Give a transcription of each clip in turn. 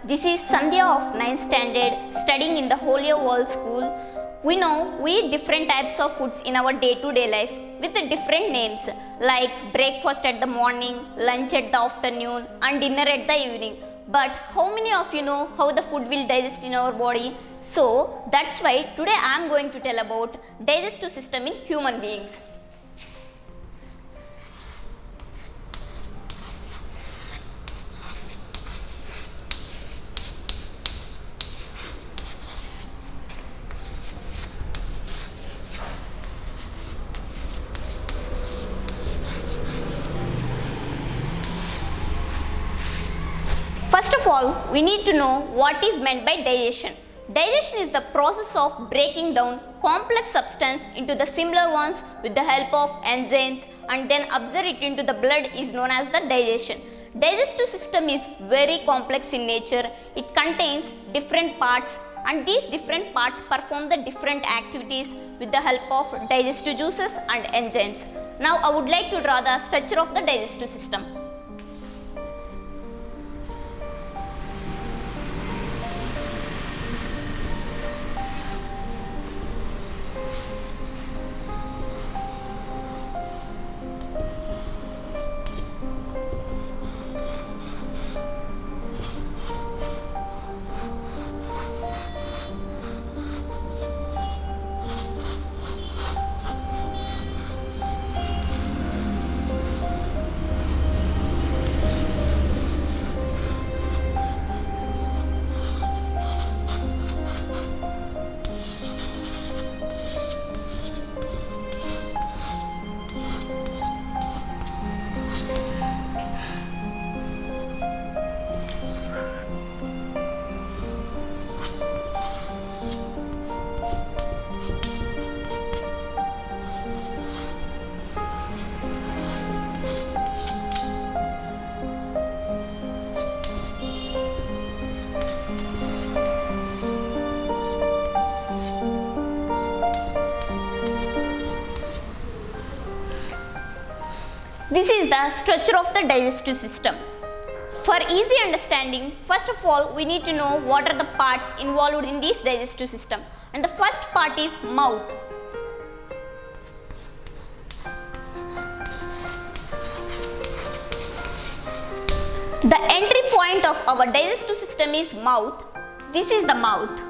This is Sandhya of 9th standard studying in the Holy World School. We know we eat different types of foods in our day-to-day life with different names like breakfast at the morning, lunch at the afternoon and dinner at the evening. But how many of you know how the food will digest in our body? So that's why today I am going to tell about digestive system in human beings. First of all, we need to know what is meant by digestion. Digestion is the process of breaking down complex substance into the simpler ones with the help of enzymes and then absorb it into the blood is known as the digestion. Digestive system is very complex in nature. It contains different parts and these different parts perform the different activities with the help of digestive juices and enzymes. Now I would like to draw the structure of the digestive system. This is the structure of the digestive system. For easy understanding, first of all, we need to know what are the parts involved in this digestive system. And the first part is mouth. The entry point of our digestive system is mouth. This is the mouth.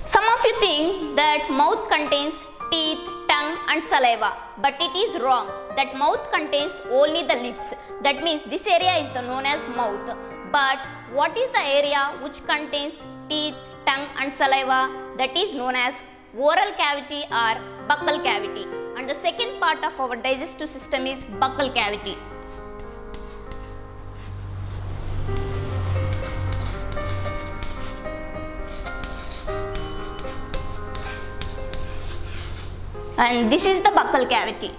Some of you think that mouth contains teeth, tongue and saliva, but it is wrong. That mouth contains only the lips. That means this area is known as mouth. But what is the area which contains teeth, tongue and saliva? That is known as oral cavity or buccal cavity. And the second part of our digestive system is buccal cavity. And this is the buccal cavity.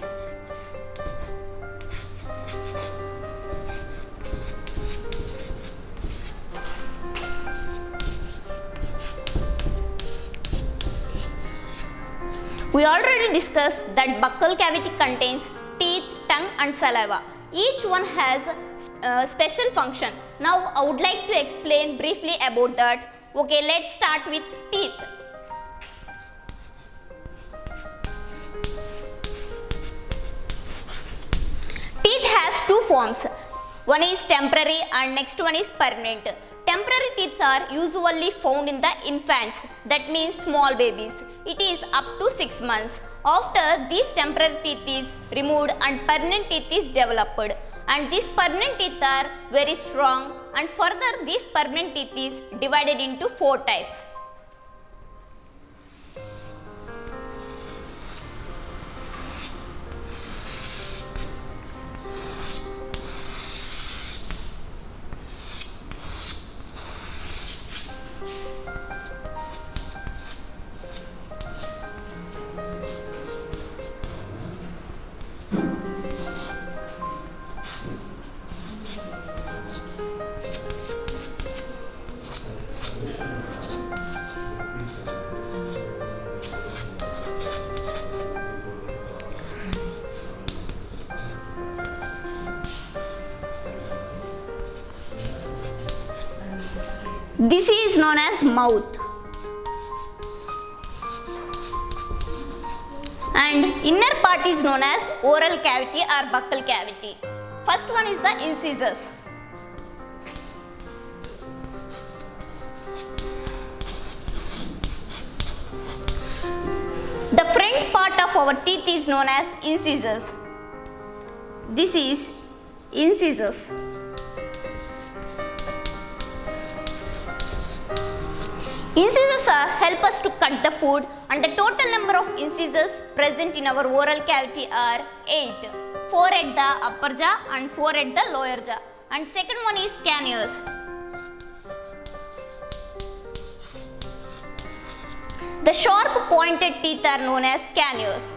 We already discussed that buccal cavity contains teeth, tongue and saliva. Each one has a special function. Now I would like to explain briefly about that. Okay, let's start with teeth. Teeth has two forms. One is temporary and next one is permanent. Temporary teeth are usually found in the infants, that means small babies. It is up to 6 months. After this temporary teeth is removed and permanent teeth is developed. And these permanent teeth are very strong and further this permanent teeth is divided into 4 types. This is known as mouth. And inner part is known as oral cavity or buccal cavity. First one is the incisors. The front part of our teeth is known as incisors. This is incisors. Incisors help us to cut the food, and the total number of incisors present in our oral cavity are 8. 4 at the upper jaw and 4 at the lower jaw. And second one is canines. The sharp pointed teeth are known as canines.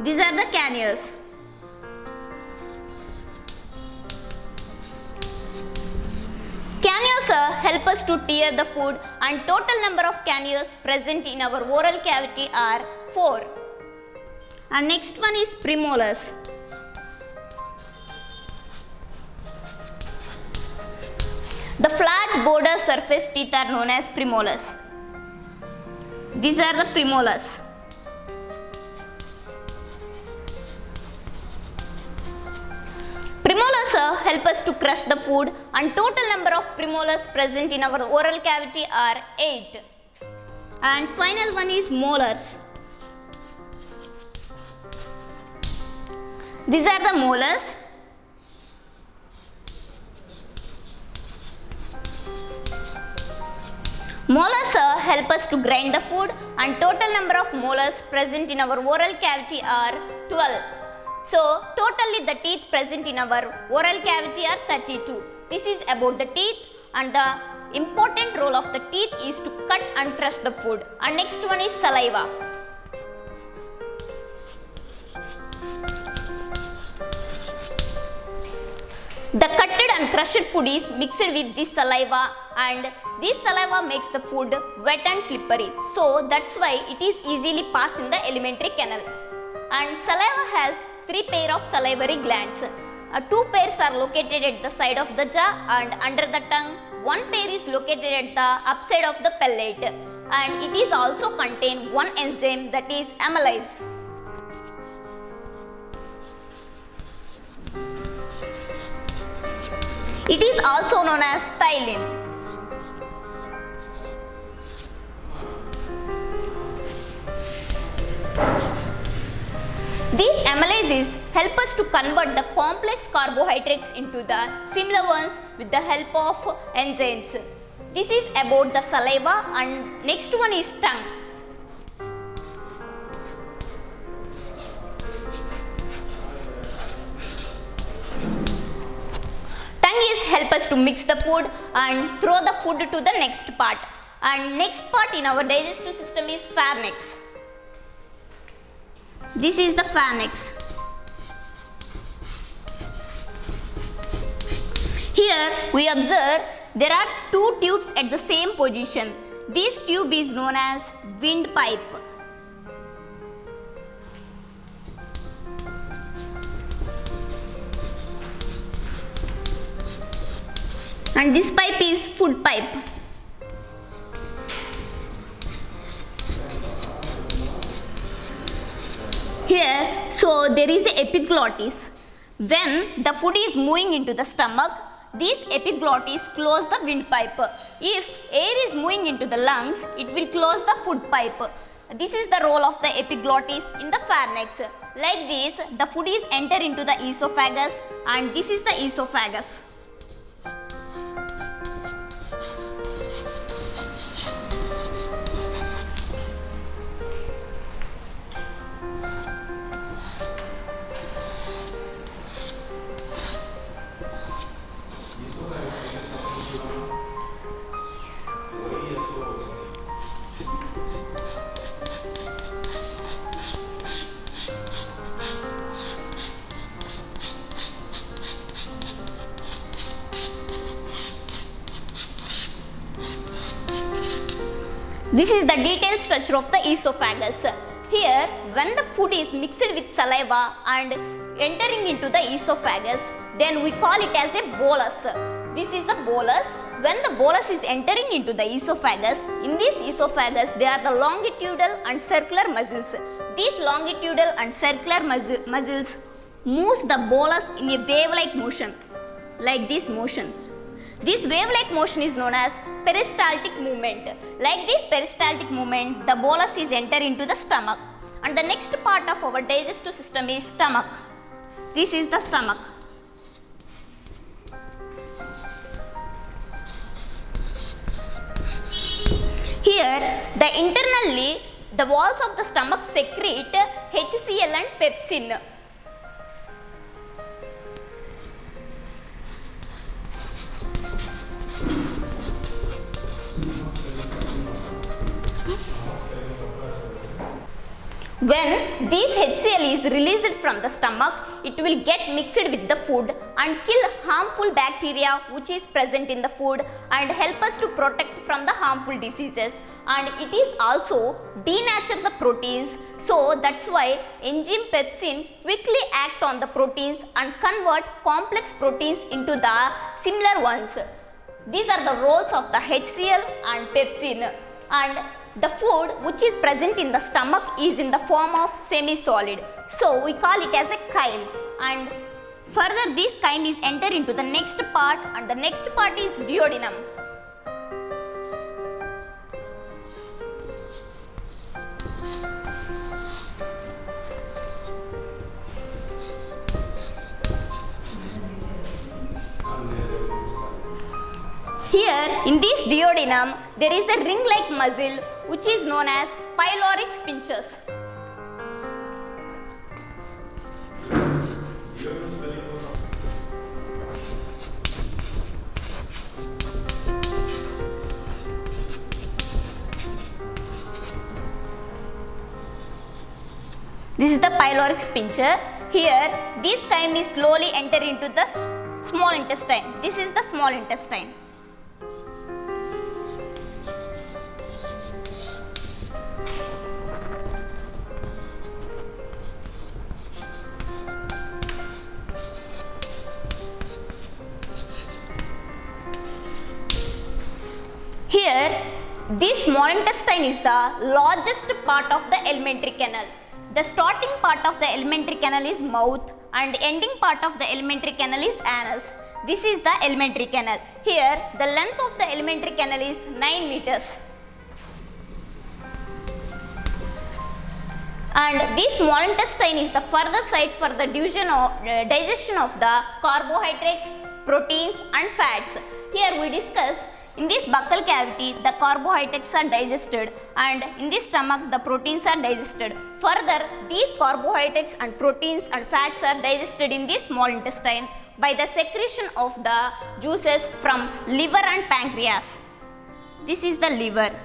These are the canines. Canines help us to tear the food, and total number of canines present in our oral cavity are 4. And next one is premolars. The flat border surface teeth are known as premolars. These are the premolars. Premolars help us to crush the food, and total number of premolars present in our oral cavity are 8. And final one is molars. These are the molars. Molars help us to grind the food, and total number of molars present in our oral cavity are 12. So totally the teeth present in our oral cavity are 32. This is about the teeth, and the important role of the teeth is to cut and crush the food. And next one is saliva. The cutted and crushed food is mixed with this saliva, and this saliva makes the food wet and slippery. So that's why it is easily passed in the alimentary canal. And saliva has 3 pairs of salivary glands. 2 pairs are located at the side of the jaw and under the tongue. 1 pair is located at the upside of the palate, and it is also contain one enzyme, that is amylase. It is also known as ptyalin. These amylases help us to convert the complex carbohydrates into the similar ones with the help of enzymes. This is about the saliva, and next one is tongue. Tongue is help us to mix the food and throw the food to the next part. And next part in our digestive system is pharynx. This is the pharynx. Here we observe there are 2 tubes at the same position. This tube is known as windpipe. And this pipe is food pipe. Here, so there is the epiglottis. When the food is moving into the stomach, this epiglottis close the windpipe. If air is moving into the lungs, it will close the food pipe. This is the role of the epiglottis in the pharynx. Like this, the food is enter into the esophagus, and this is the esophagus. This is the detailed structure of the esophagus. Here, when the food is mixed with saliva and entering into the esophagus, then we call it as a bolus. This is the bolus. When the bolus is entering into the esophagus, in this esophagus they are the longitudinal and circular muscles. These longitudinal and circular muscles moves the bolus in a wave-like motion, like this motion. This wave-like motion is known as peristaltic movement. Like this peristaltic movement, the bolus is enter into the stomach. And the next part of our digestive system is stomach. This is the stomach. Here, internally, the walls of the stomach secrete HCl and pepsin. When this HCl is released from the stomach, it will get mixed with the food and kill harmful bacteria which is present in the food and help us to protect from the harmful diseases. And it is also denature the proteins, so that's why enzyme pepsin quickly act on the proteins and convert complex proteins into the similar ones. These are the roles of the HCl and pepsin. And the food which is present in the stomach is in the form of semi-solid. So we call it as a chyme. And further this chyme is enter into the next part, and the next part is duodenum. Here in this duodenum there is a ring-like muscle which is known as pyloric sphincters. This is the pyloric sphincter. Here this chyme is slowly enter into the small intestine. This is the small intestine. Here, this small intestine is the largest part of the alimentary canal. The starting part of the alimentary canal is mouth and ending part of the alimentary canal is anus. This is the alimentary canal. Here, the length of the alimentary canal is 9 meters. And this small intestine is the further site for the digestion of the carbohydrates, proteins and fats. Here we discuss in this buccal cavity the carbohydrates are digested, and in this stomach the proteins are digested. Further, these carbohydrates and proteins and fats are digested in this small intestine by the secretion of the juices from liver and pancreas. This is the liver.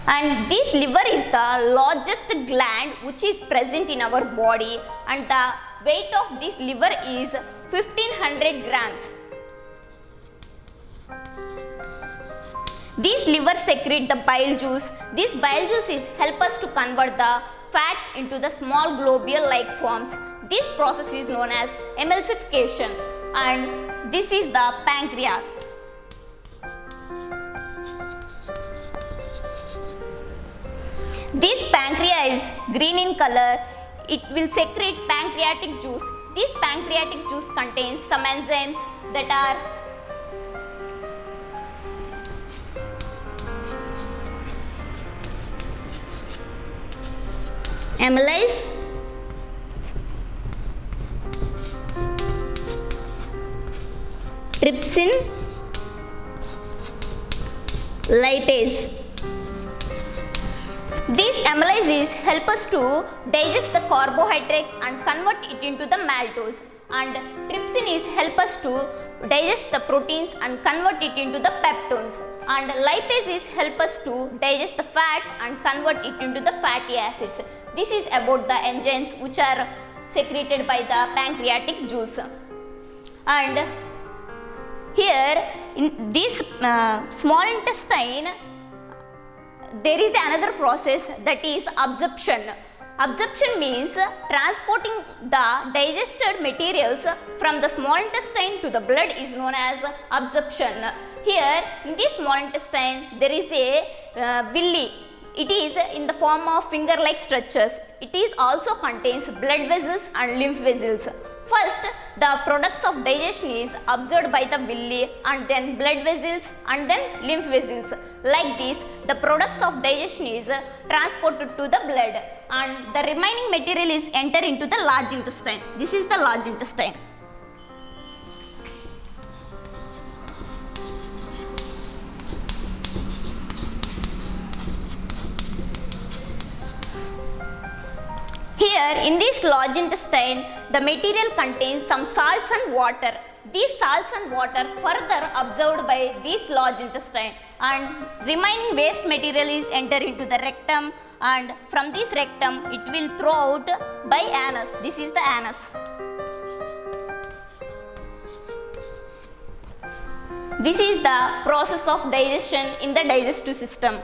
And this liver is the largest gland which is present in our body, and the weight of this liver is 1500 grams. This liver secrete the bile juice. This bile juice is help us to convert the fats into the small globule-like forms. This process is known as emulsification, and this is the pancreas. This pancreas is green in color. It will secrete pancreatic juice. This pancreatic juice contains some enzymes that are amylase, trypsin, lipase. These amylases help us to digest the carbohydrates and convert it into the maltose, and trypsin is help us to digest the proteins and convert it into the peptones, and lipase is help us to digest the fats and convert it into the fatty acids. This is about the enzymes which are secreted by the pancreatic juice. And here in this small intestine there is another process, that is absorption. Absorption means transporting the digested materials from the small intestine to the blood is known as absorption. Here in the small intestine there is a villi. It is in the form of finger-like structures. It is also contains blood vessels and lymph vessels. First, the products of digestion is absorbed by the villi and then blood vessels and then lymph vessels. Like this, the products of digestion is transported to the blood and the remaining material is enter into the large intestine. This is the large intestine. Here in this large intestine, the material contains some salts and water. These salts and water further absorbed by this large intestine and remaining waste material is enter into the rectum, and from this rectum it will throw out by anus. This is the anus. This is the process of digestion in the digestive system.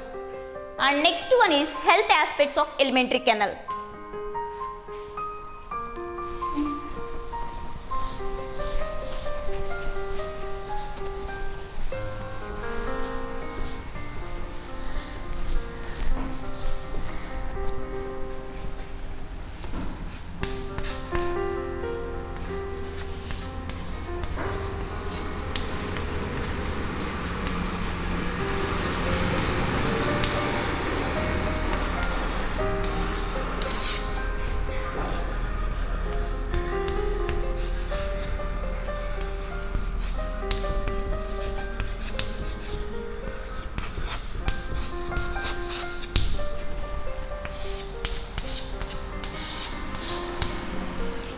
And next one is health aspects of alimentary canal.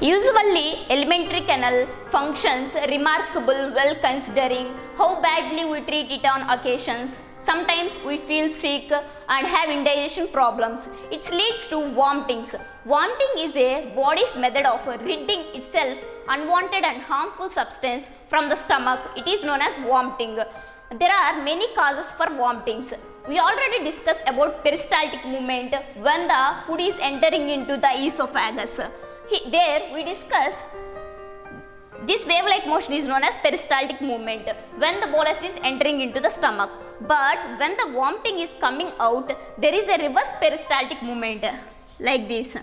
Usually, alimentary canal functions remarkable well considering how badly we treat it on occasions. Sometimes we feel sick and have indigestion problems. It leads to vomitings. Vomiting is a body's method of ridding itself unwanted and harmful substance from the stomach. It is known as vomiting. There are many causes for vomitings. We already discussed about peristaltic movement when the food is entering into the esophagus. There we discuss this wave-like motion is known as peristaltic movement when the bolus is entering into the stomach. But when the vomiting is coming out, there is a reverse peristaltic movement like this.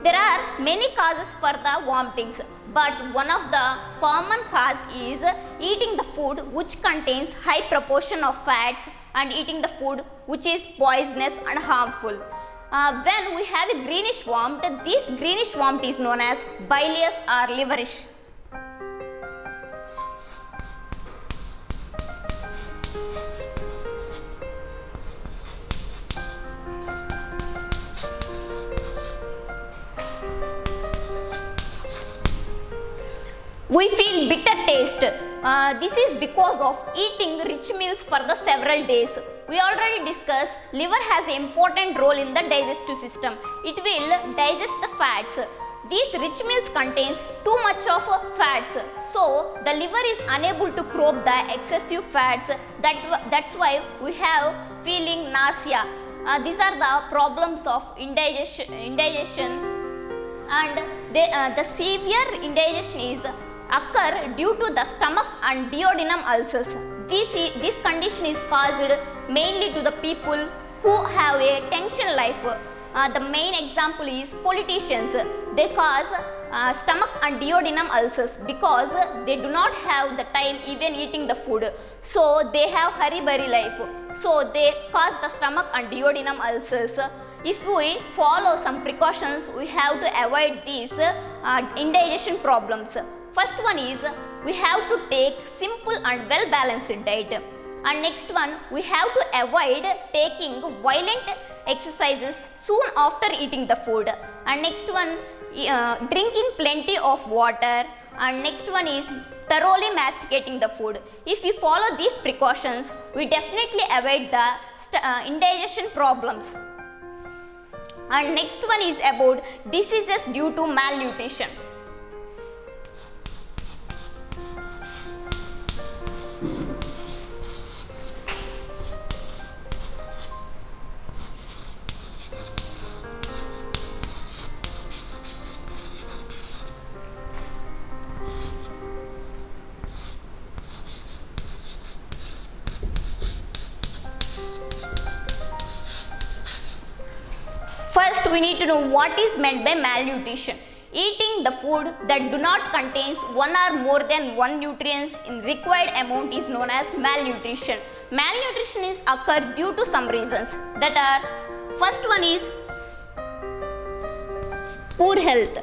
There are many causes for the vomitings, but one of the common cause is eating the food which contains high proportion of fats and eating the food which is poisonous and harmful. When we have a greenish vomit, this greenish vomit is known as bilious or liverish. We feel bitter taste. This is because of eating rich meals for the several days. We already discussed liver has an important role in the digestive system. It will digest the fats. These rich meals contains too much of fats, so the liver is unable to cope the excessive fats. That's why we have feeling nausea. These are the problems of indigestion, and the severe indigestion is occur due to the stomach and duodenum ulcers. This condition is caused mainly to the people who have a tension life. The main example is politicians. They cause stomach and duodenum ulcers because they do not have the time even eating the food. So they have hurry-burry life. So they cause the stomach and duodenum ulcers. If we follow some precautions, we have to avoid these indigestion problems. First one is we have to take simple and well balanced diet, and next one we have to avoid taking violent exercises soon after eating the food, and next one drinking plenty of water, and next one is thoroughly masticating the food. If we follow these precautions, we definitely avoid the indigestion problems. And next one is about diseases due to malnutrition. First, we need to know what is meant by malnutrition. Eating the food that do not contains one or more than one nutrients in required amount is known as malnutrition. Malnutrition is occur due to some reasons that are, first one is poor health.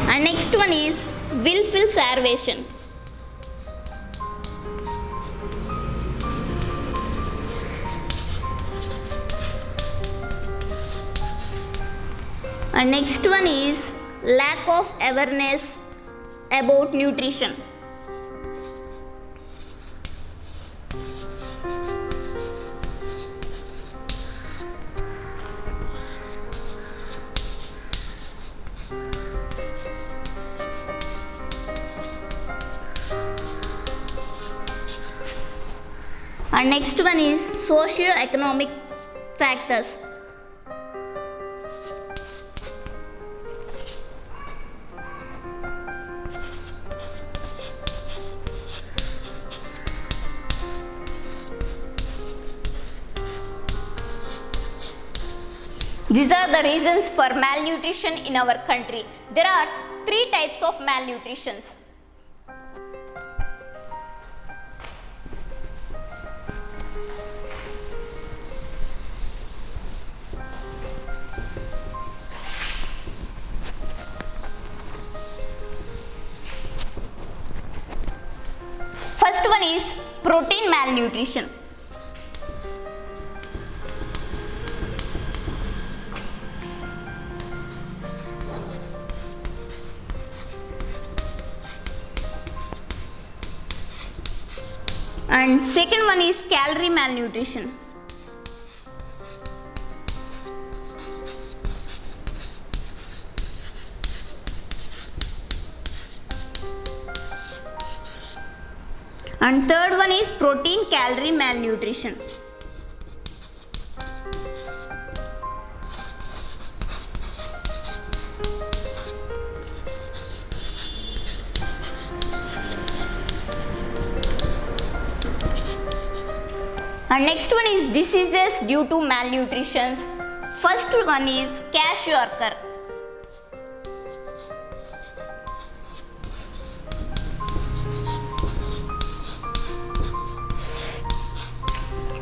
And next one is willful starvation. And next one is lack of awareness about nutrition. And next one is socio-economic factors. These are the reasons for malnutrition in our country. There are 3 types of malnutritions. First one is protein malnutrition. And second one is calorie malnutrition. And third one is protein calorie malnutrition. And next one is diseases due to malnutrition. First one is kwashiorkor.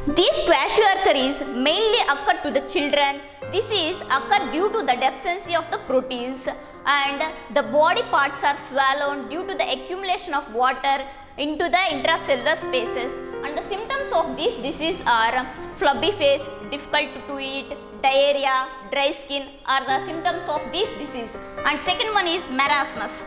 This kwashiorkor is mainly occur to the children. This is occur due to the deficiency of the proteins, and the body parts are swallowed due to the accumulation of water into the intracellular spaces. And the symptoms of this disease are flabby face, difficult to eat, diarrhea, dry skin are the symptoms of this disease. And second one is marasmus.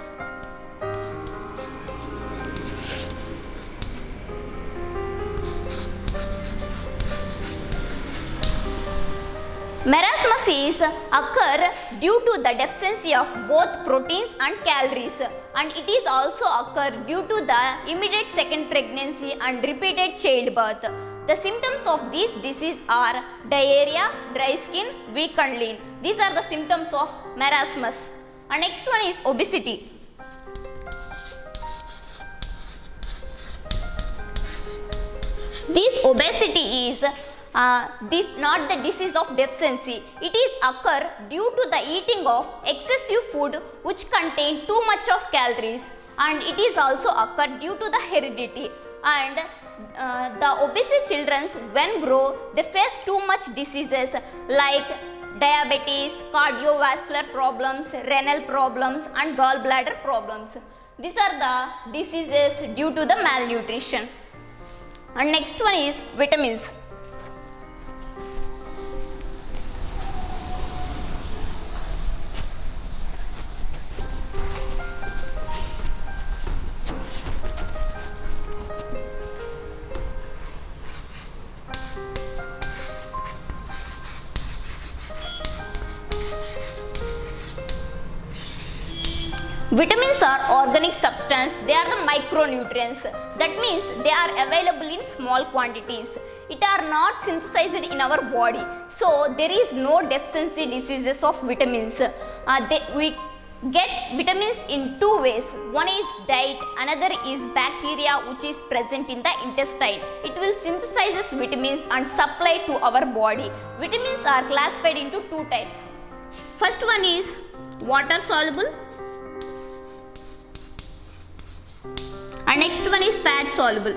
Marasmus is occur due to the deficiency of both proteins and calories, and it is also occur due to the immediate second pregnancy and repeated childbirth. The symptoms of this disease are diarrhea, dry skin, weak and lean. These are the symptoms of marasmus. And next one is obesity. This obesity is not the disease of deficiency. It is occur due to the eating of excessive food which contain too much of calories, and it is also occur due to the heredity. And the obese children when grow, they face too much diseases like diabetes, cardiovascular problems, renal problems and gallbladder problems. These are the diseases due to the malnutrition. And next one is vitamins. Vitamins are organic substance. They are the micronutrients. That means they are available in small quantities. It are not synthesized in our body. So there is no deficiency diseases of vitamins. get vitamins in two ways. One is diet, another is bacteria which is present in the intestine. It will synthesize vitamins and supply to our body. Vitamins are classified into two types. First one is water soluble and next one is fat soluble.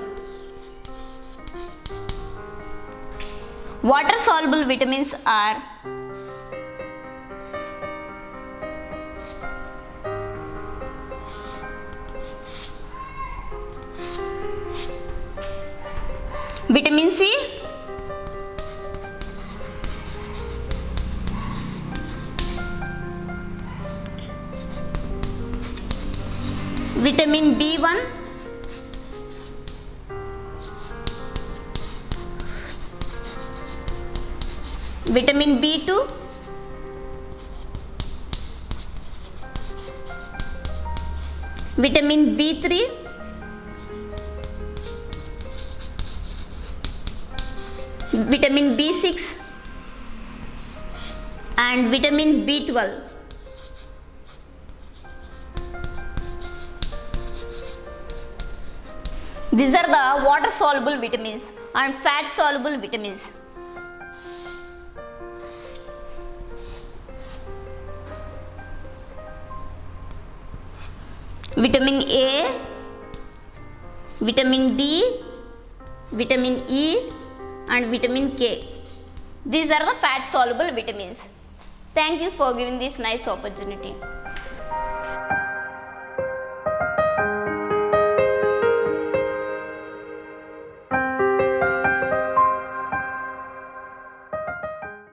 Water soluble vitamins are vitamin C, vitamin B1, vitamin B2, vitamin B3, vitamin B6 and vitamin B12. These are the water soluble vitamins and fat soluble vitamins. Vitamin A, vitamin D, vitamin E and vitamin K. These are the fat soluble vitamins. Thank you for giving this nice opportunity.